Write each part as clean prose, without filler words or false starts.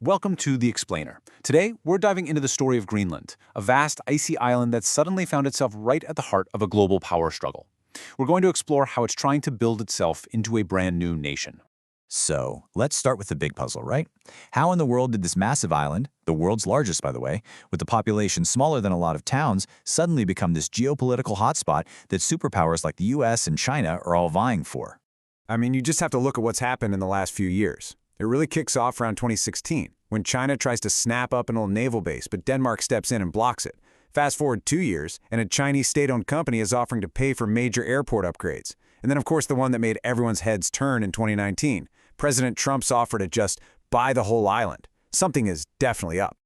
Welcome to The Explainer. Today, we're diving into the story of Greenland, a vast, icy island that suddenly found itself right at the heart of a global power struggle. We're going to explore how it's trying to build itself into a brand new nation. So, let's start with the big puzzle, right? How in the world did this massive island, the world's largest by the way, with the population smaller than a lot of towns, suddenly become this geopolitical hotspot that superpowers like the US and China are all vying for? I mean, you just have to look at what's happened in the last few years. It really kicks off around 2016, when China tries to snap up an old naval base, but Denmark steps in and blocks it. Fast forward 2 years, and a Chinese state-owned company is offering to pay for major airport upgrades. And then, of course, the one that made everyone's heads turn in 2019. President Trump's offer to just buy the whole island. Something is definitely up.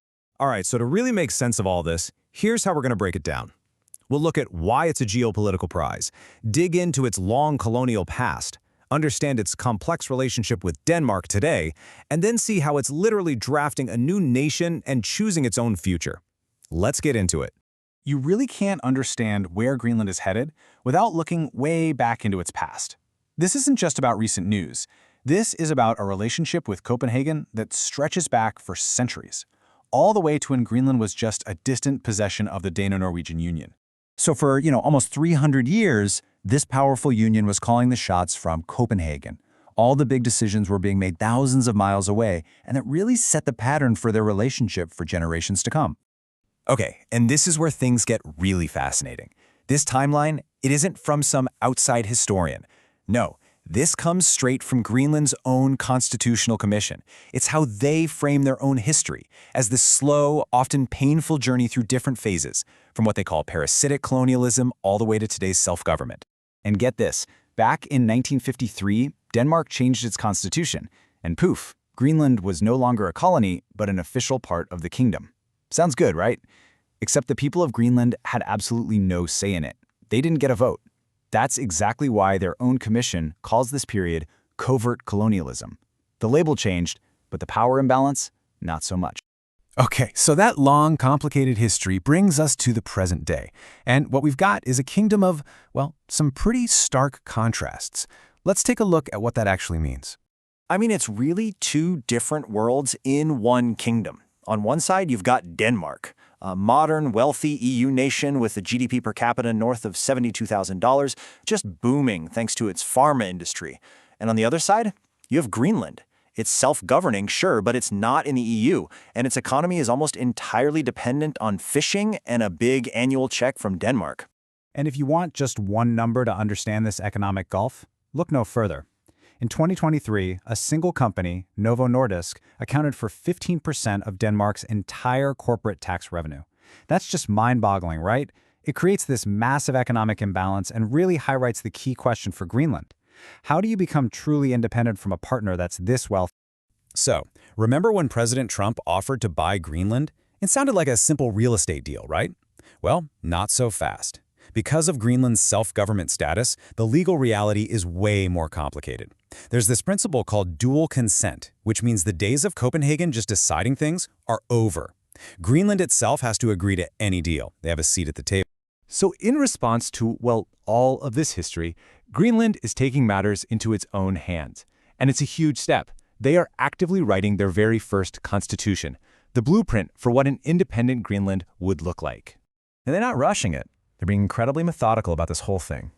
All right, so to really make sense of all this, here's how we're going to break it down. We'll look at why it's a geopolitical prize, dig into its long colonial past, understand its complex relationship with Denmark today, and then see how it's literally drafting a new nation and choosing its own future. Let's get into it. You really can't understand where Greenland is headed without looking way back into its past. This isn't just about recent news. This is about a relationship with Copenhagen that stretches back for centuries, all the way to when Greenland was just a distant possession of the Dano-Norwegian Union. So for, almost 300 years, this powerful union was calling the shots from Copenhagen. All the big decisions were being made thousands of miles away, and it really set the pattern for their relationship for generations to come. Okay, and this is where things get really fascinating. This timeline, it isn't from some outside historian. No, this comes straight from Greenland's own constitutional commission. It's how they frame their own history as this slow, often painful journey through different phases, from what they call parasitic colonialism all the way to today's self-government. And get this, back in 1953, Denmark changed its constitution, and poof, Greenland was no longer a colony, but an official part of the kingdom. Sounds good, right? Except the people of Greenland had absolutely no say in it. They didn't get a vote. That's exactly why their own commission calls this period covert colonialism. The label changed, but the power imbalance, not so much. Okay, so that long, complicated history brings us to the present day. And what we've got is a kingdom of, well, some pretty stark contrasts. Let's take a look at what that actually means. I mean, it's really two different worlds in one kingdom. On one side, you've got Denmark, a modern, wealthy EU nation with a GDP per capita north of $72,000, just booming thanks to its pharma industry. And on the other side, you have Greenland. It's self-governing, sure, but it's not in the EU, and its economy is almost entirely dependent on fishing and a big annual check from Denmark. And if you want just one number to understand this economic gulf, look no further. In 2023, a single company, Novo Nordisk, accounted for 15% of Denmark's entire corporate tax revenue. That's just mind-boggling, right? It creates this massive economic imbalance and really highlights the key question for Greenland. How do you become truly independent from a partner that's this wealthy? So, remember when President Trump offered to buy Greenland? It sounded like a simple real estate deal, right? Well, not so fast. Because of Greenland's self-government status, the legal reality is way more complicated. There's this principle called dual consent, which means the days of Copenhagen just deciding things are over. Greenland itself has to agree to any deal. They have a seat at the table. So in response to, well, all of this history, Greenland is taking matters into its own hands. And it's a huge step. They are actively writing their very first constitution, the blueprint for what an independent Greenland would look like. And they're not rushing it. They're being incredibly methodical about this whole thing.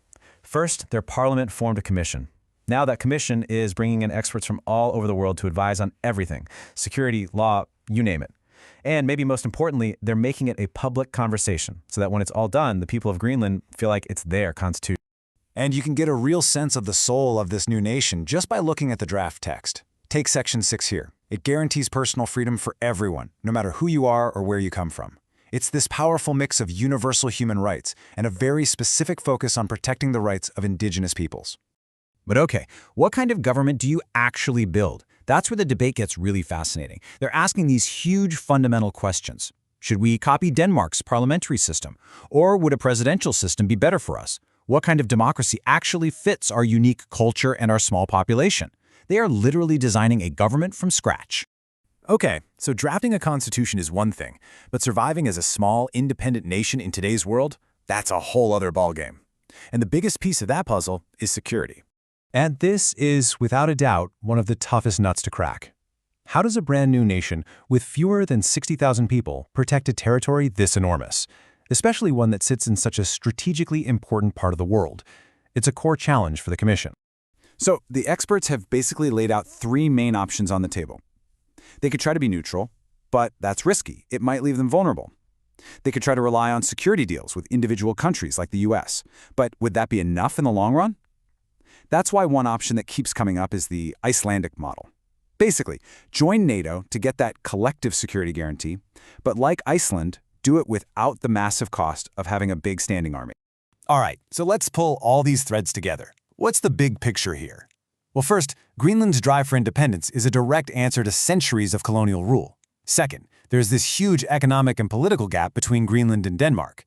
First, their parliament formed a commission. Now that commission is bringing in experts from all over the world to advise on everything, security, law, you name it. And maybe most importantly, they're making it a public conversation so that when it's all done, the people of Greenland feel like it's their constitution. And you can get a real sense of the soul of this new nation just by looking at the draft text. Take Section 6 here. It guarantees personal freedom for everyone, no matter who you are or where you come from. It's this powerful mix of universal human rights and a very specific focus on protecting the rights of indigenous peoples. But okay, what kind of government do you actually build? That's where the debate gets really fascinating. They're asking these huge fundamental questions. Should we copy Denmark's parliamentary system? Or would a presidential system be better for us? What kind of democracy actually fits our unique culture and our small population? They are literally designing a government from scratch. Okay, so drafting a constitution is one thing, but surviving as a small, independent nation in today's world, that's a whole other ballgame. And the biggest piece of that puzzle is security. And this is, without a doubt, one of the toughest nuts to crack. How does a brand new nation with fewer than 60,000 people protect a territory this enormous, especially one that sits in such a strategically important part of the world? It's a core challenge for the Commission. So the experts have basically laid out three main options on the table. They could try to be neutral, but that's risky. It might leave them vulnerable. They could try to rely on security deals with individual countries like the US, but would that be enough in the long run? That's why one option that keeps coming up is the Icelandic model. Basically, join NATO to get that collective security guarantee, but like Iceland, do it without the massive cost of having a big standing army. All right, so let's pull all these threads together. What's the big picture here? Well, first, Greenland's drive for independence is a direct answer to centuries of colonial rule. Second, there's this huge economic and political gap between Greenland and Denmark.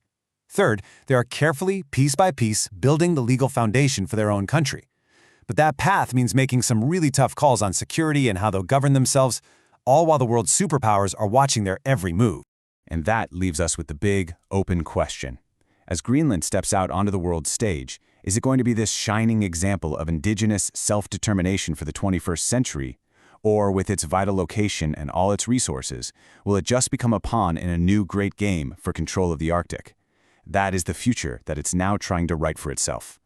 Third, they are carefully, piece by piece, building the legal foundation for their own country. But that path means making some really tough calls on security and how they'll govern themselves, all while the world's superpowers are watching their every move. And that leaves us with the big, open question. As Greenland steps out onto the world stage, is it going to be this shining example of indigenous self-determination for the 21st century? Or with its vital location and all its resources, will it just become a pawn in a new great game for control of the Arctic? That is the future that it's now trying to write for itself.